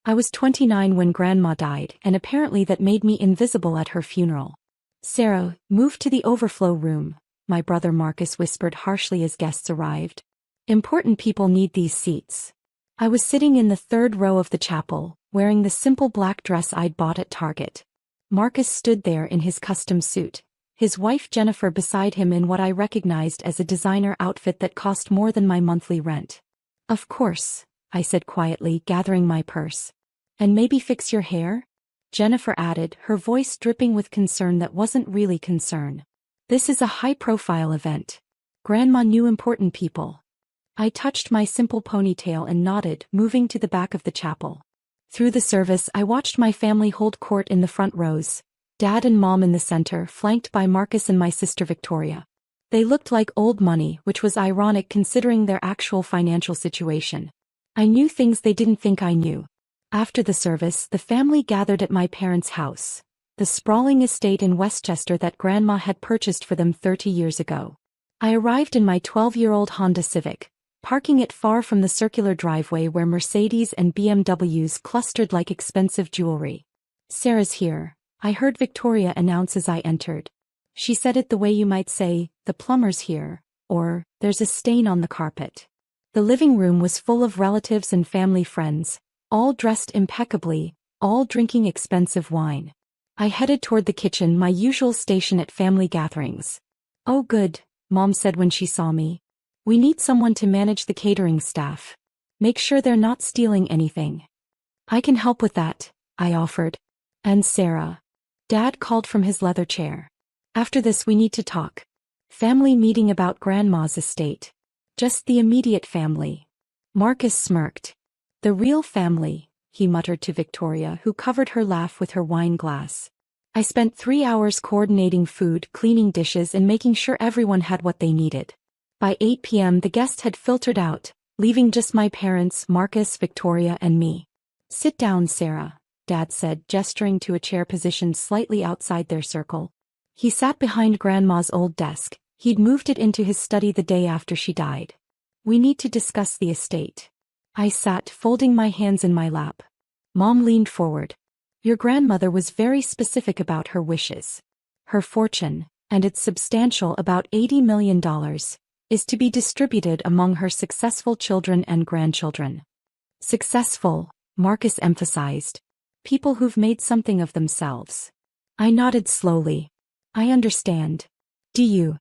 I was 29 when Grandma died, and apparently that made me invisible at her funeral. Sarah, move to the overflow room, my brother Marcus whispered harshly as guests arrived. Important people need these seats. I was sitting in the third row of the chapel, wearing the simple black dress I'd bought at Target. Marcus stood there in his custom suit, his wife Jennifer beside him in what I recognized as a designer outfit that cost more than my monthly rent. Of course, I said quietly, gathering my purse. And maybe fix your hair? Jennifer added, her voice dripping with concern that wasn't really concern. This is a high-profile event. Grandma knew important people. I touched my simple ponytail and nodded, moving to the back of the chapel. Through the service, I watched my family hold court in the front rows, Dad and Mom in the center, flanked by Marcus and my sister Victoria. They looked like old money, which was ironic considering their actual financial situation. I knew things they didn't think I knew. After the service, the family gathered at my parents' house, the sprawling estate in Westchester that Grandma had purchased for them 30 years ago. I arrived in my 12-year-old Honda Civic, parking it far from the circular driveway where Mercedes and BMWs clustered like expensive jewelry. Sarah's here, I heard Victoria announce as I entered. She said it the way you might say, the plumber's here, or, there's a stain on the carpet. The living room was full of relatives and family friends, all dressed impeccably, all drinking expensive wine. I headed toward the kitchen, my usual station at family gatherings. Oh good, Mom said when she saw me. We need someone to manage the catering staff. Make sure they're not stealing anything. I can help with that, I offered. And Sarah. Dad called from his leather chair. After this we need to talk. Family meeting about Grandma's estate. Just the immediate family. Marcus smirked. The real family, he muttered to Victoria, who covered her laugh with her wine glass. I spent 3 hours coordinating food, cleaning dishes and making sure everyone had what they needed. By 8 p.m. the guests had filtered out, leaving just my parents, Marcus, Victoria, and me. Sit down, Sarah, Dad said, gesturing to a chair positioned slightly outside their circle. He sat behind Grandma's old desk. He'd moved it into his study the day after she died. We need to discuss the estate. I sat, folding my hands in my lap. Mom leaned forward. Your grandmother was very specific about her wishes. Her fortune, and it's substantial, about $80 million, is to be distributed among her successful children and grandchildren. Successful, Marcus emphasized. People who've made something of themselves. I nodded slowly. I understand. Do you?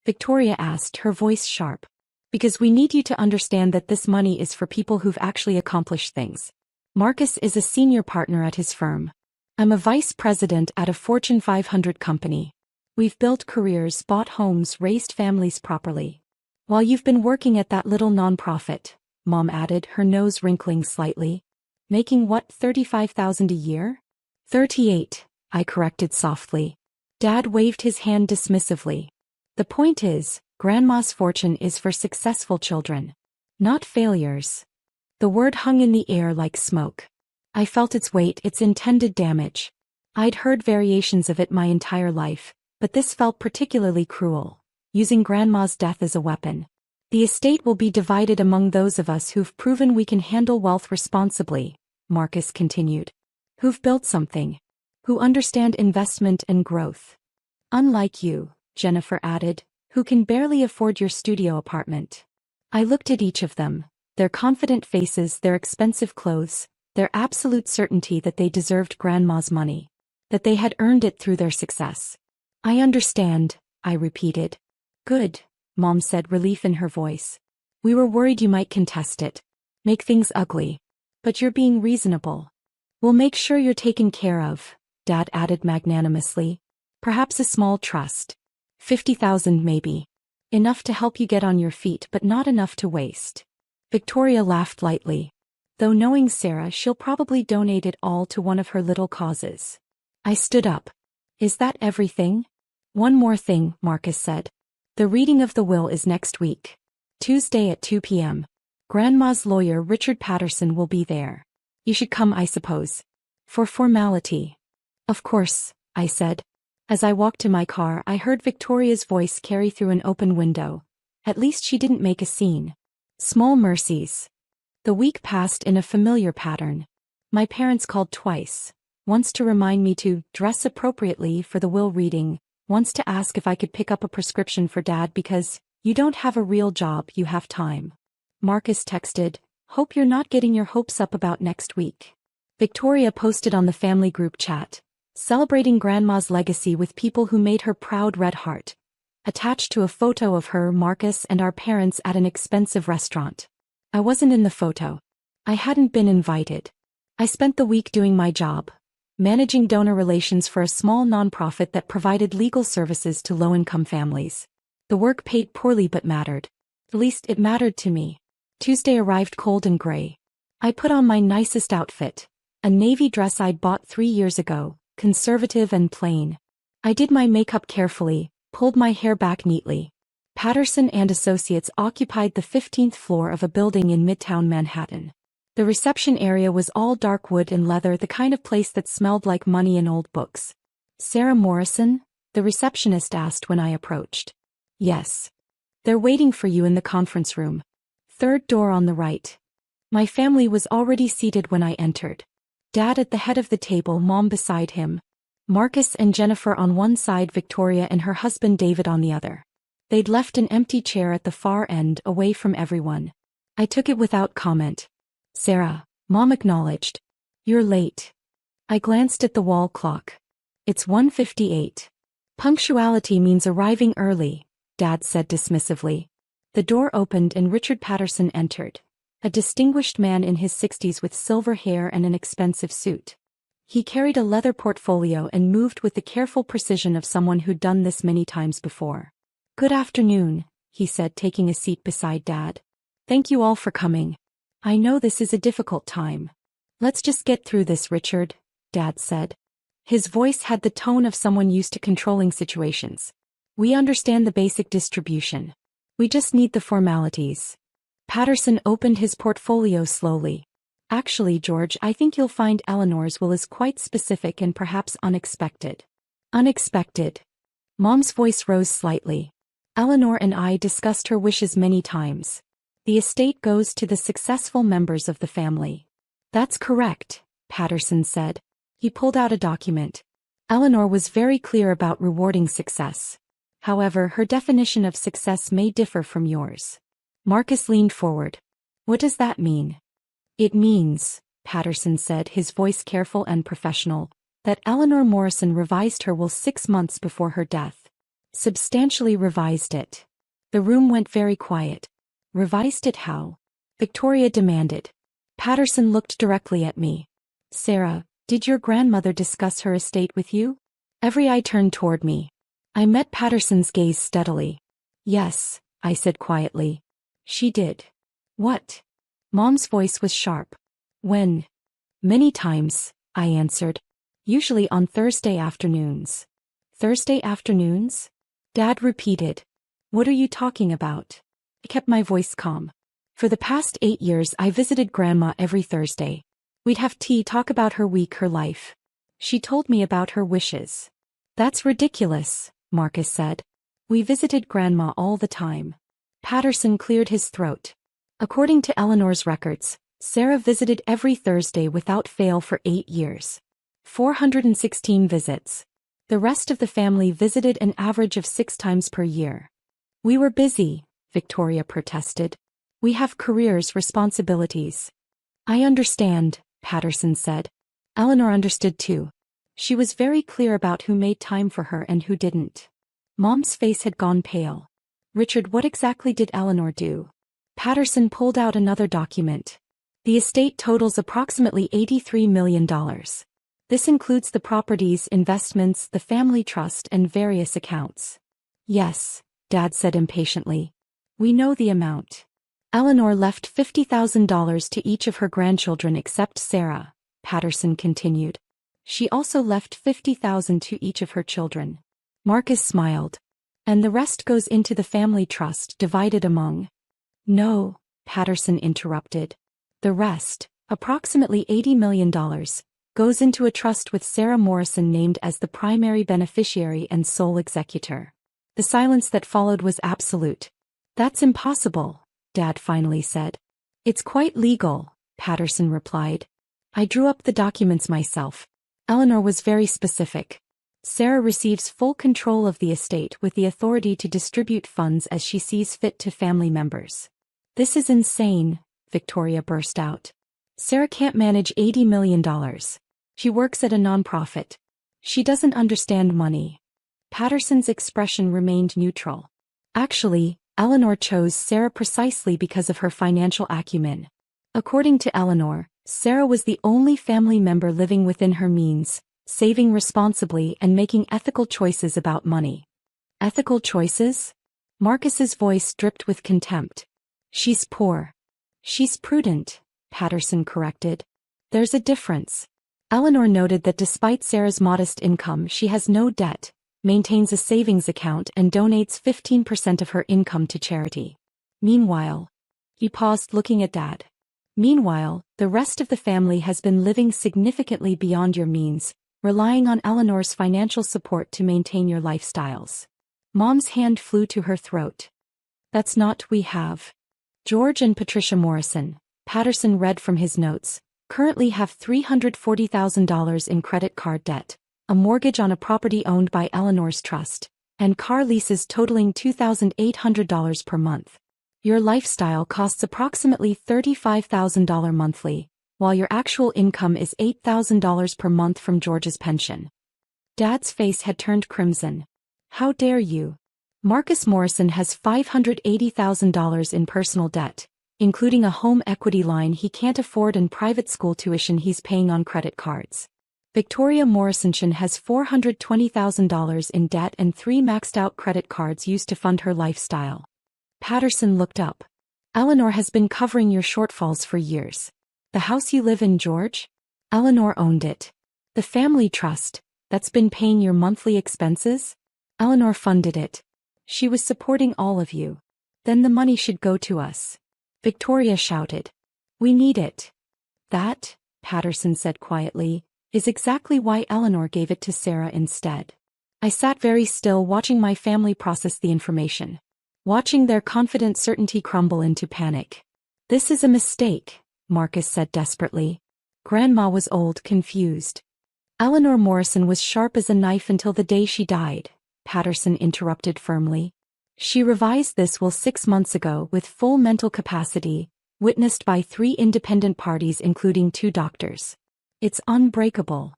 Victoria asked, her voice sharp. Because we need you to understand that this money is for people who've actually accomplished things. Marcus is a senior partner at his firm. I'm a vice president at a Fortune 500 company. We've built careers, bought homes, raised families properly. While you've been working at that little nonprofit, Mom added, her nose wrinkling slightly. Making what, $35,000 a year? 38, I corrected softly. Dad waved his hand dismissively. The point is, Grandma's fortune is for successful children. Not failures. The word hung in the air like smoke. I felt its weight, its intended damage. I'd heard variations of it my entire life, but this felt particularly cruel. Using Grandma's death as a weapon. The estate will be divided among those of us who've proven we can handle wealth responsibly, Marcus continued. Who've built something. Who understand investment and growth. Unlike you, Jennifer added, who can barely afford your studio apartment. I looked at each of them, their confident faces, their expensive clothes, their absolute certainty that they deserved Grandma's money. That they had earned it through their success. I understand, I repeated. Good, Mom said, relief in her voice. We were worried you might contest it. Make things ugly. But you're being reasonable. We'll make sure you're taken care of, Dad added magnanimously. Perhaps a small trust. 50,000 maybe. Enough to help you get on your feet but not enough to waste. Victoria laughed lightly. Though knowing Sarah, she'll probably donate it all to one of her little causes. I stood up. Is that everything? One more thing, Marcus said. The reading of the will is next week. Tuesday at 2 p.m. Grandma's lawyer Richard Patterson will be there. You should come, I suppose. For formality. Of course, I said. As I walked to my car, I heard Victoria's voice carry through an open window. At least she didn't make a scene. Small mercies. The week passed in a familiar pattern. My parents called twice. Once to remind me to dress appropriately for the will reading, once to ask if I could pick up a prescription for Dad because, you don't have a real job, you have time. Marcus texted, hope you're not getting your hopes up about next week. Victoria posted on the family group chat, celebrating Grandma's legacy with people who made her proud red heart, attached to a photo of her, Marcus, and our parents at an expensive restaurant. I wasn't in the photo. I hadn't been invited. I spent the week doing my job, managing donor relations for a small nonprofit that provided legal services to low-income families. The work paid poorly but mattered. At least it mattered to me. Tuesday arrived cold and gray. I put on my nicest outfit, a navy dress I'd bought 3 years ago, conservative and plain. I did my makeup carefully, pulled my hair back neatly. Patterson and Associates occupied the 15th floor of a building in Midtown Manhattan. The reception area was all dark wood and leather, the kind of place that smelled like money and old books. Sarah Morrison? The receptionist asked when I approached. Yes. They're waiting for you in the conference room. Third door on the right. My family was already seated when I entered. Dad at the head of the table, Mom beside him. Marcus and Jennifer on one side, Victoria and her husband David on the other. They'd left an empty chair at the far end, away from everyone. I took it without comment. Sarah, Mom acknowledged. You're late. I glanced at the wall clock. It's 1:58. Punctuality means arriving early, Dad said dismissively. The door opened and Richard Patterson entered, a distinguished man in his 60s with silver hair and an expensive suit. He carried a leather portfolio and moved with the careful precision of someone who'd done this many times before. Good afternoon, he said, taking a seat beside Dad. Thank you all for coming. I know this is a difficult time. Let's just get through this, Richard, Dad said. His voice had the tone of someone used to controlling situations. We understand the basic distribution. We just need the formalities. Patterson opened his portfolio slowly. Actually, George, I think you'll find Eleanor's will is quite specific and perhaps unexpected. Unexpected. Mom's voice rose slightly. Eleanor and I discussed her wishes many times. The estate goes to the successful members of the family. That's correct, Patterson said. He pulled out a document. Eleanor was very clear about rewarding success. However, her definition of success may differ from yours. Marcus leaned forward. What does that mean? It means, Patterson said, his voice careful and professional, that Eleanor Morrison revised her will 6 months before her death. Substantially revised it. The room went very quiet. Revised it how? Victoria demanded. Patterson looked directly at me. Sarah, did your grandmother discuss her estate with you? Every eye turned toward me. I met Patterson's gaze steadily. Yes, I said quietly. She did. What? Mom's voice was sharp. When? Many times, I answered. Usually on Thursday afternoons. Thursday afternoons? Dad repeated. What are you talking about? I kept my voice calm. For the past 8 years I visited Grandma every Thursday. We'd have tea, talk about her week, her life. She told me about her wishes. That's ridiculous, Marcus said. We visited Grandma all the time. Patterson cleared his throat. According to Eleanor's records, Sarah visited every Thursday without fail for 8 years. 416 visits. The rest of the family visited an average of 6 times per year. We were busy, Victoria protested. We have careers, responsibilities. I understand, Patterson said. Eleanor understood too. She was very clear about who made time for her and who didn't. Mom's face had gone pale. Richard, what exactly did Eleanor do? Patterson pulled out another document. The estate totals approximately $83 million. This includes the properties, investments, the family trust, and various accounts. Yes, Dad said impatiently. We know the amount. Eleanor left $50,000 to each of her grandchildren except Sarah, Patterson continued. She also left $50,000 to each of her children. Marcus smiled. And the rest goes into the family trust, divided among. No, Patterson interrupted. The rest, approximately $80 million, goes into a trust with Sarah Morrison named as the primary beneficiary and sole executor. The silence that followed was absolute. That's impossible, Dad finally said. It's quite legal, Patterson replied. I drew up the documents myself. Eleanor was very specific. Sarah receives full control of the estate with the authority to distribute funds as she sees fit to family members. This is insane, Victoria burst out. Sarah can't manage $80 million. She works at a nonprofit. She doesn't understand money. Patterson's expression remained neutral. Actually, Eleanor chose Sarah precisely because of her financial acumen. According to Eleanor, Sarah was the only family member living within her means, saving responsibly and making ethical choices about money. Ethical choices? Marcus's voice dripped with contempt. She's poor. She's prudent, Patterson corrected. There's a difference. Eleanor noted that despite Sarah's modest income, she has no debt, maintains a savings account and donates 15% of her income to charity. Meanwhile, he paused looking at Dad. Meanwhile, the rest of the family has been living significantly beyond your means, relying on Eleanor's financial support to maintain your lifestyles. Mom's hand flew to her throat. That's not we have. George and Patricia Morrison, Patterson read from his notes, currently have $340,000 in credit card debt, a mortgage on a property owned by Eleanor's trust, and car leases totaling $2,800 per month. Your lifestyle costs approximately $35,000 monthly, while your actual income is $8,000 per month from George's pension. Dad's face had turned crimson. How dare you? Marcus Morrison has $580,000 in personal debt, including a home equity line he can't afford and private school tuition he's paying on credit cards. Victoria Morrison has $420,000 in debt and 3 maxed-out credit cards used to fund her lifestyle. Patterson looked up. Eleanor has been covering your shortfalls for years. The house you live in, George? Eleanor owned it. The family trust, that's been paying your monthly expenses? Eleanor funded it. She was supporting all of you. Then the money should go to us. Victoria shouted. We need it. That, Patterson said quietly, is exactly why Eleanor gave it to Sarah instead. I sat very still watching my family process the information. Watching their confident certainty crumble into panic. This is a mistake, Marcus said desperately. Grandma was old, confused. Eleanor Morrison was sharp as a knife until the day she died, Patterson interrupted firmly. She revised this will 6 months ago with full mental capacity, witnessed by 3 independent parties including 2 doctors. It's unbreakable.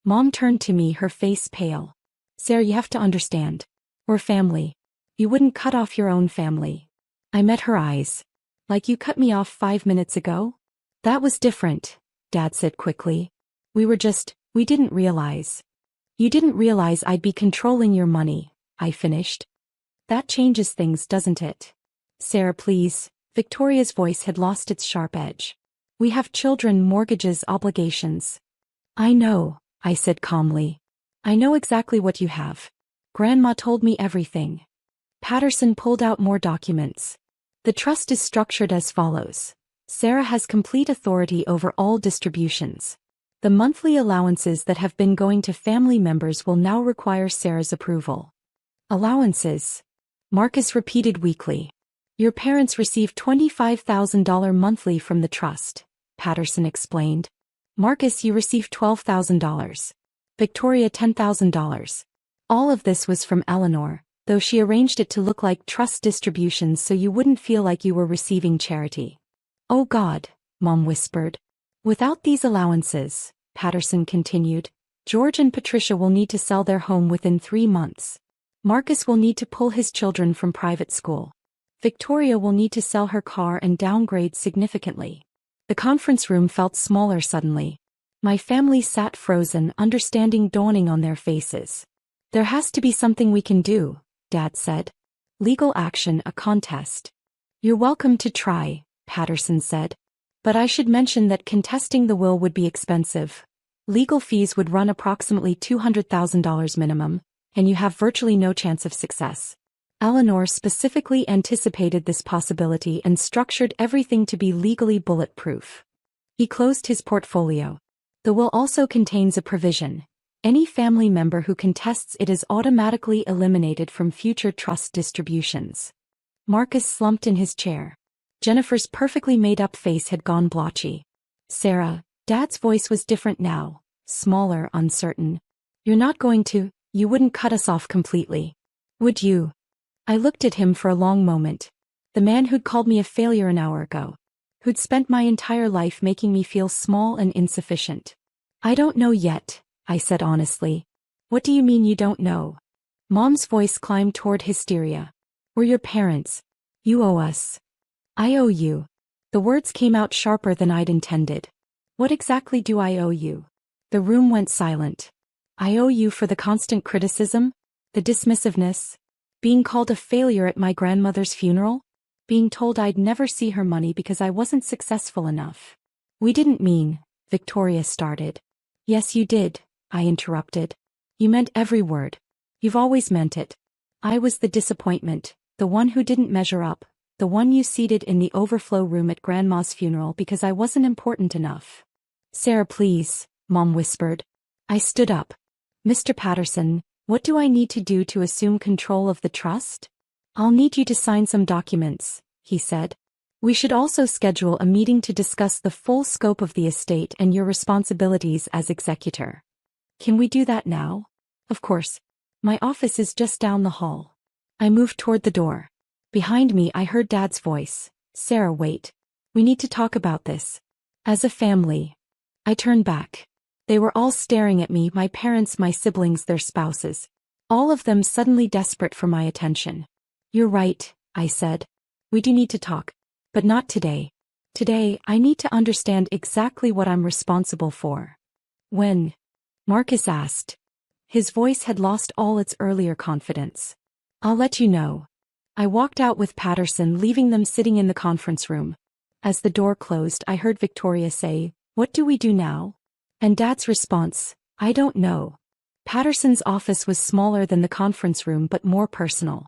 Mom turned to me, her face pale. Sarah, you have to understand. We're family. You wouldn't cut off your own family. I met her eyes. Like you cut me off 5 minutes ago? That was different, Dad said quickly. We didn't realize. You didn't realize I'd be controlling your money, I finished. That changes things, doesn't it? Sarah, please. Victoria's voice had lost its sharp edge. We have children, mortgages, obligations. I know, I said calmly. I know exactly what you have. Grandma told me everything. Patterson pulled out more documents. The trust is structured as follows. Sarah has complete authority over all distributions. The monthly allowances that have been going to family members will now require Sarah's approval. Allowances? Marcus repeated weakly. Your parents receive $25,000 monthly from the trust, Patterson explained. Marcus, you receive $12,000. Victoria, $10,000. All of this was from Eleanor, though she arranged it to look like trust distributions so you wouldn't feel like you were receiving charity. Oh God, Mom whispered. Without these allowances, Patterson continued, George and Patricia will need to sell their home within 3 months. Marcus will need to pull his children from private school. Victoria will need to sell her car and downgrade significantly. The conference room felt smaller suddenly. My family sat frozen, understanding dawning on their faces. There has to be something we can do, Dad said. Legal action, a contest. You're welcome to try, Patterson said. But I should mention that contesting the will would be expensive. Legal fees would run approximately $200,000 minimum, and you have virtually no chance of success. Eleanor specifically anticipated this possibility and structured everything to be legally bulletproof. He closed his portfolio. The will also contains a provision. Any family member who contests it is automatically eliminated from future trust distributions. Marcus slumped in his chair. Jennifer's perfectly made-up face had gone blotchy. Sarah, Dad's voice was different now, smaller, uncertain. You're not going to, you wouldn't cut us off completely. Would you? I looked at him for a long moment. The man who'd called me a failure an hour ago. Who'd spent my entire life making me feel small and insufficient. I don't know yet, I said honestly. What do you mean you don't know? Mom's voice climbed toward hysteria. We're your parents. You owe us. I owe you. The words came out sharper than I'd intended. What exactly do I owe you? The room went silent. I owe you for the constant criticism, the dismissiveness, being called a failure at my grandmother's funeral, being told I'd never see her money because I wasn't successful enough. We didn't mean, Victoria started. Yes, you did, I interrupted. You meant every word. You've always meant it. I was the disappointment, the one who didn't measure up, the one you seated in the overflow room at Grandma's funeral because I wasn't important enough. Sarah, please, Mom whispered. I stood up. Mr. Patterson, what do I need to do to assume control of the trust? I'll need you to sign some documents, he said. We should also schedule a meeting to discuss the full scope of the estate and your responsibilities as executor. Can we do that now? Of course. My office is just down the hall. I moved toward the door. Behind me I heard Dad's voice. Sarah, wait. We need to talk about this. As a family. I turned back. They were all staring at me, my parents, my siblings, their spouses. All of them suddenly desperate for my attention. You're right, I said. We do need to talk. But not today. Today, I need to understand exactly what I'm responsible for. When? Marcus asked. His voice had lost all its earlier confidence. I'll let you know. I walked out with Patterson, leaving them sitting in the conference room. As the door closed, I heard Victoria say, "What do we do now?" And Dad's response, "I don't know." Patterson's office was smaller than the conference room but more personal.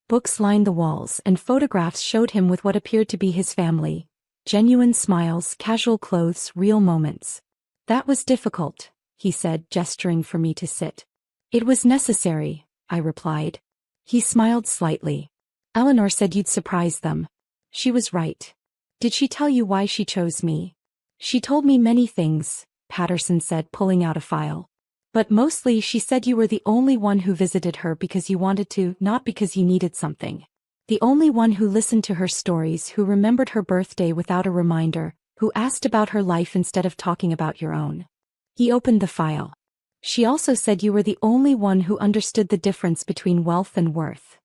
Books lined the walls and photographs showed him with what appeared to be his family. Genuine smiles, casual clothes, real moments. That was difficult, he said, gesturing for me to sit. It was necessary, I replied. He smiled slightly. Eleanor said you'd surprise them. She was right. Did she tell you why she chose me? She told me many things, Patterson said, pulling out a file. But mostly she said you were the only one who visited her because you wanted to, not because you needed something. The only one who listened to her stories, who remembered her birthday without a reminder, who asked about her life instead of talking about your own. He opened the file. She also said you were the only one who understood the difference between wealth and worth.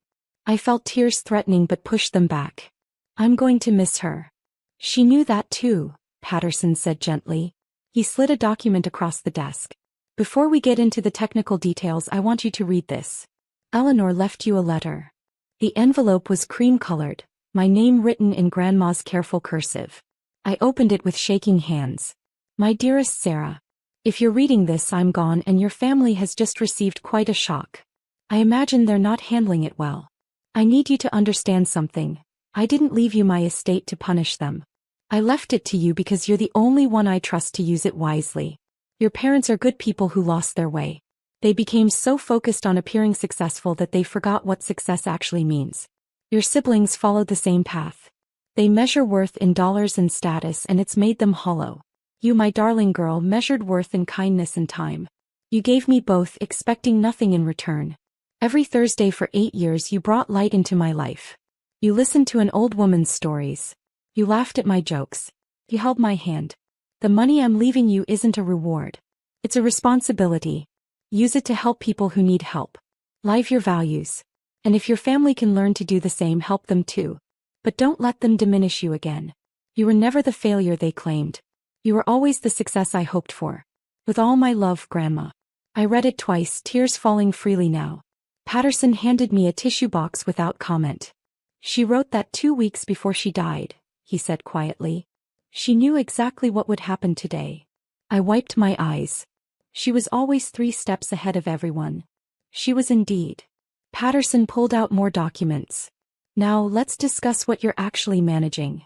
I felt tears threatening but pushed them back. I'm going to miss her. She knew that too, Patterson said gently. He slid a document across the desk. Before we get into the technical details, I want you to read this. Eleanor left you a letter. The envelope was cream-colored, my name written in Grandma's careful cursive. I opened it with shaking hands. My dearest Sarah, if you're reading this, I'm gone and your family has just received quite a shock. I imagine they're not handling it well. I need you to understand something. I didn't leave you my estate to punish them. I left it to you because you're the only one I trust to use it wisely. Your parents are good people who lost their way. They became so focused on appearing successful that they forgot what success actually means. Your siblings followed the same path. They measure worth in dollars and status, and it's made them hollow. You, my darling girl, measured worth in kindness and time. You gave me both, expecting nothing in return. Every Thursday for 8 years you brought light into my life. You listened to an old woman's stories. You laughed at my jokes. You held my hand. The money I'm leaving you isn't a reward. It's a responsibility. Use it to help people who need help. Live your values. And if your family can learn to do the same, help them too. But don't let them diminish you again. You were never the failure they claimed. You were always the success I hoped for. With all my love, Grandma. I read it twice, tears falling freely now. Patterson handed me a tissue box without comment. She wrote that 2 weeks before she died, he said quietly. She knew exactly what would happen today. I wiped my eyes. She was always 3 steps ahead of everyone. She was indeed. Patterson pulled out more documents. Now let's discuss what you're actually managing.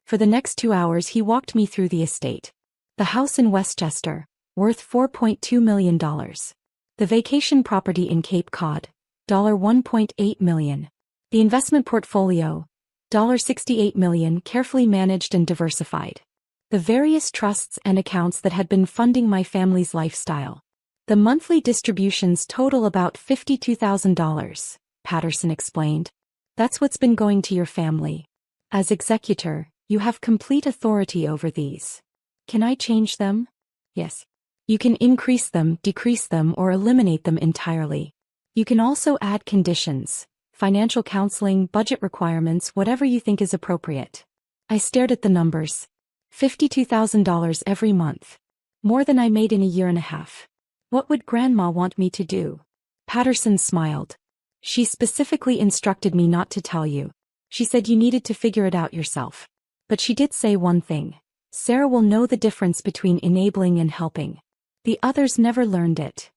For the next 2 hours he walked me through the estate. The house in Westchester, worth $4.2 million. The vacation property in Cape Cod, $1.8 million. The investment portfolio, $68 million, carefully managed and diversified. the various trusts and accounts that had been funding my family's lifestyle. The monthly distributions total about $52,000, Patterson explained. That's what's been going to your family. As executor, you have complete authority over these. Can I change them? Yes. You can increase them, decrease them, or eliminate them entirely. You can also add conditions, financial counseling, budget requirements, whatever you think is appropriate. I stared at the numbers. $52,000 every month. More than I made in a year and a half. What would Grandma want me to do? Patterson smiled. She specifically instructed me not to tell you. She said you needed to figure it out yourself. But she did say one thing. Sarah will know the difference between enabling and helping. The others never learned it.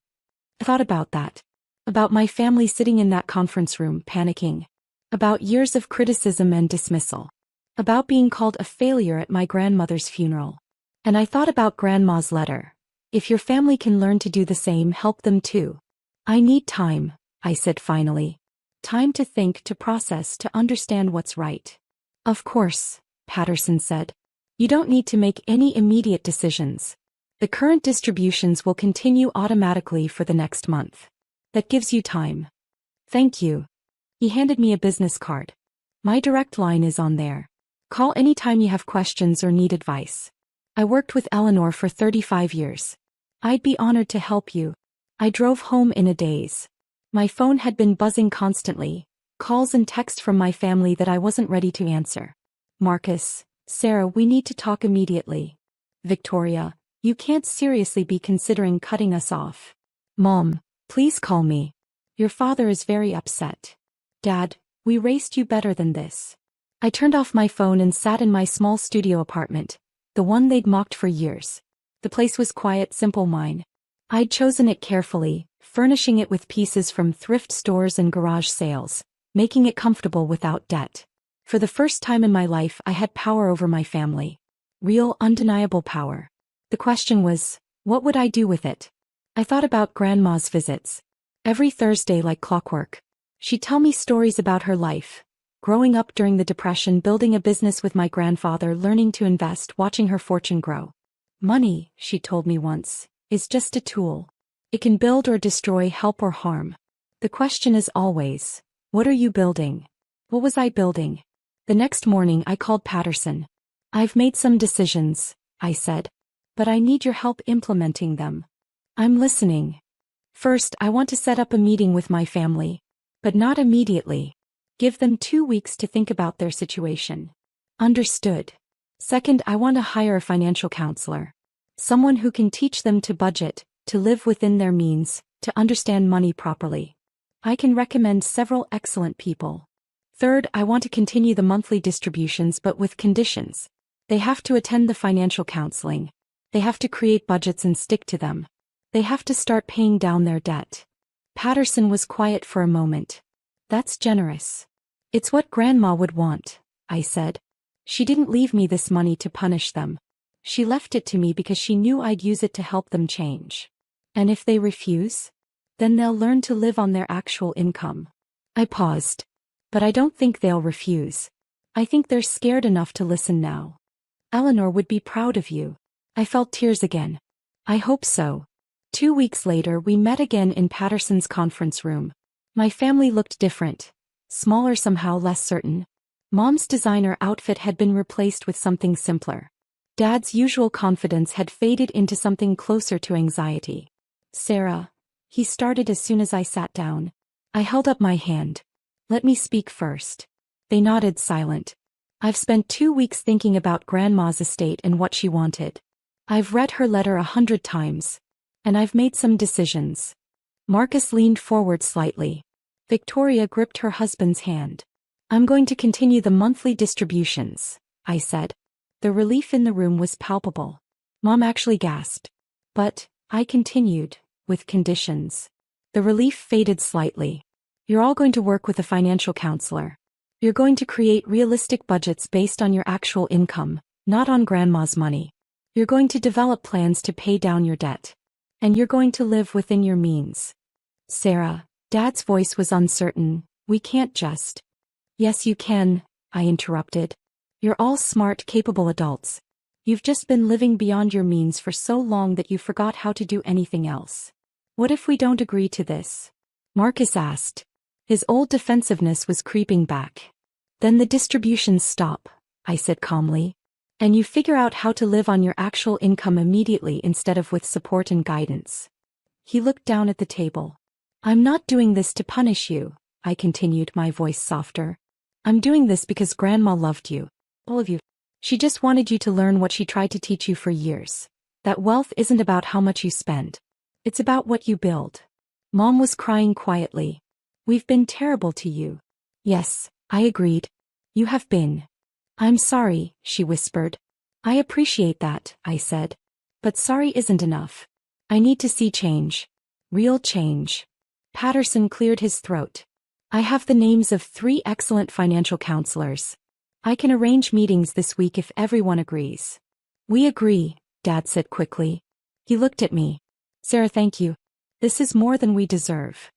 I thought about that. About my family sitting in that conference room, panicking. About years of criticism and dismissal. About being called a failure at my grandmother's funeral. And I thought about Grandma's letter. If your family can learn to do the same, help them too. I need time, I said finally. Time to think, to process, to understand what's right. Of course, Patterson said. You don't need to make any immediate decisions. The current distributions will continue automatically for the next month. That gives you time. Thank you. He handed me a business card. My direct line is on there. Call anytime you have questions or need advice. I worked with Eleanor for 35 years. I'd be honored to help you. I drove home in a daze. My phone had been buzzing constantly, calls and texts from my family that I wasn't ready to answer. Marcus, Sarah, we need to talk immediately. Victoria, you can't seriously be considering cutting us off. Mom, please call me. Your father is very upset. Dad, we raised you better than this. I turned off my phone and sat in my small studio apartment, the one they'd mocked for years. The place was quiet, simple, mine. I'd chosen it carefully, furnishing it with pieces from thrift stores and garage sales, making it comfortable without debt. For the first time in my life, I had power over my family. Real, undeniable power. The question was, what would I do with it? I thought about Grandma's visits. Every Thursday like clockwork. She'd tell me stories about her life. Growing up during the Depression, building a business with my grandfather, learning to invest, watching her fortune grow. Money, she told me once, is just a tool. It can build or destroy, help or harm. The question is always, what are you building? What was I building? The next morning I called Patterson. I've made some decisions, I said. But I need your help implementing them. I'm listening. First, I want to set up a meeting with my family. But not immediately. Give them 2 weeks to think about their situation. Understood. Second, I want to hire a financial counselor. Someone who can teach them to budget, to live within their means, to understand money properly. I can recommend several excellent people. Third, I want to continue the monthly distributions but with conditions. They have to attend the financial counseling. They have to create budgets and stick to them. They have to start paying down their debt. Patterson was quiet for a moment. That's generous. It's what Grandma would want, I said. She didn't leave me this money to punish them. She left it to me because she knew I'd use it to help them change. And if they refuse? Then they'll learn to live on their actual income. I paused. But I don't think they'll refuse. I think they're scared enough to listen now. Eleanor would be proud of you. I felt tears again. I hope so. 2 weeks later we met again in Patterson's conference room. My family looked different. Smaller, somehow less certain. Mom's designer outfit had been replaced with something simpler. Dad's usual confidence had faded into something closer to anxiety. Sarah, he started as soon as I sat down. I held up my hand. Let me speak first. They nodded, silent. I've spent 2 weeks thinking about Grandma's estate and what she wanted. I've read her letter 100 times. And I've made some decisions. Marcus leaned forward slightly. Victoria gripped her husband's hand. I'm going to continue the monthly distributions, I said. The relief in the room was palpable. Mom actually gasped. But, I continued, with conditions. The relief faded slightly. You're all going to work with a financial counselor. You're going to create realistic budgets based on your actual income, not on Grandma's money. You're going to develop plans to pay down your debt. And you're going to live within your means. Sarah, Dad's voice was uncertain. We can't just. Yes, you can, I interrupted. You're all smart, capable adults. You've just been living beyond your means for so long that you forgot how to do anything else. What if we don't agree to this? Marcus asked. His old defensiveness was creeping back. Then the distributions stop, I said calmly. And you figure out how to live on your actual income immediately instead of with support and guidance. He looked down at the table. I'm not doing this to punish you, I continued, my voice softer. I'm doing this because Grandma loved you. All of you. She just wanted you to learn what she tried to teach you for years. That wealth isn't about how much you spend. It's about what you build. Mom was crying quietly. We've been terrible to you. Yes, I agreed. You have been. I'm sorry, she whispered. I appreciate that, I said. But sorry isn't enough. I need to see change. Real change. Patterson cleared his throat. I have the names of 3 excellent financial counselors. I can arrange meetings this week if everyone agrees. We agree, Dad said quickly. He looked at me. Sarah, thank you. This is more than we deserve.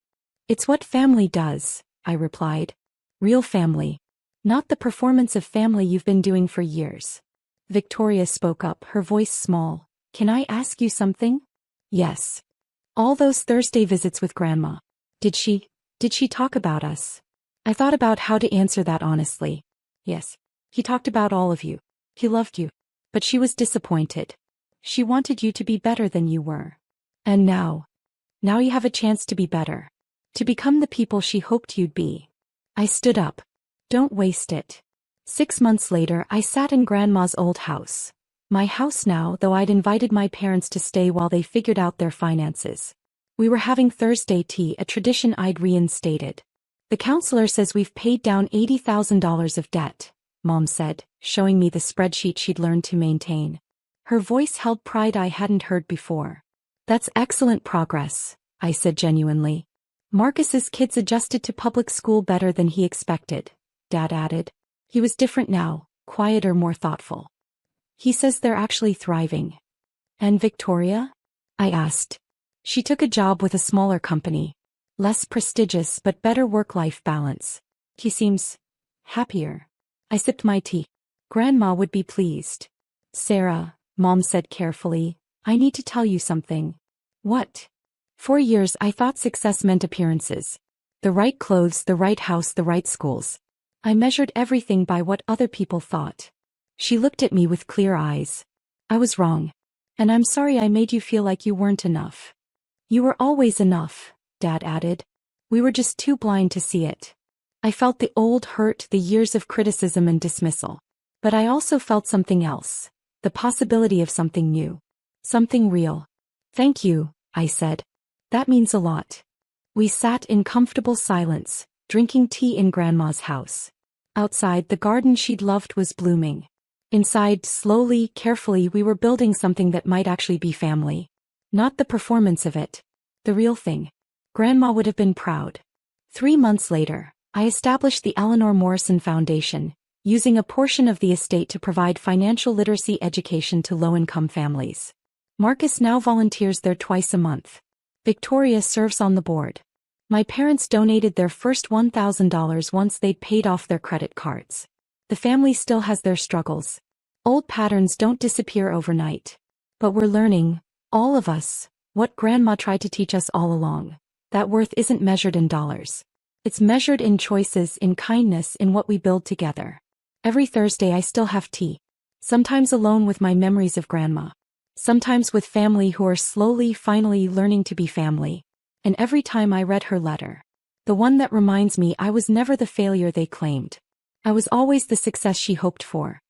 It's what family does, I replied. Real family. Not the performance of family you've been doing for years. Victoria spoke up, her voice small. Can I ask you something? Yes. All those Thursday visits with Grandma. Did she talk about us? I thought about how to answer that honestly. Yes. He talked about all of you. He loved you. But she was disappointed. She wanted you to be better than you were. And now you have a chance to be better. To become the people she hoped you'd be. I stood up. Don't waste it. 6 months later, I sat in Grandma's old house. My house now, though I'd invited my parents to stay while they figured out their finances. We were having Thursday tea, a tradition I'd reinstated. The counselor says we've paid down $80,000 of debt, Mom said, showing me the spreadsheet she'd learned to maintain. Her voice held pride I hadn't heard before. That's excellent progress, I said genuinely. Marcus's kids adjusted to public school better than he expected, Dad added. He was different now, quieter, more thoughtful. He says they're actually thriving. And Victoria? I asked. She took a job with a smaller company. Less prestigious but better work-life balance. He seems happier. I sipped my tea. Grandma would be pleased. Sarah, Mom said carefully, I need to tell you something. What? For years I thought success meant appearances. The right clothes, the right house, the right schools. I measured everything by what other people thought. She looked at me with clear eyes. I was wrong. And I'm sorry I made you feel like you weren't enough. You were always enough, Dad added. We were just too blind to see it. I felt the old hurt, the years of criticism and dismissal. But I also felt something else. The possibility of something new. Something real. Thank you, I said. That means a lot. We sat in comfortable silence, drinking tea in Grandma's house. Outside, the garden she'd loved was blooming. Inside, slowly, carefully, we were building something that might actually be family. Not the performance of it. The real thing. Grandma would have been proud. 3 months later, I established the Eleanor Morrison Foundation, using a portion of the estate to provide financial literacy education to low-income families. Marcus now volunteers there twice a month. Victoria serves on the board. My parents donated their first $1,000 once they'd paid off their credit cards. The family still has their struggles. Old patterns don't disappear overnight. But we're learning, all of us, what Grandma tried to teach us all along. That worth isn't measured in dollars. It's measured in choices, in kindness, in what we build together. Every Thursday I still have tea. Sometimes alone with my memories of Grandma. Sometimes with family who are slowly, finally learning to be family. And every time I read her letter. The one that reminds me I was never the failure they claimed. I was always the success she hoped for.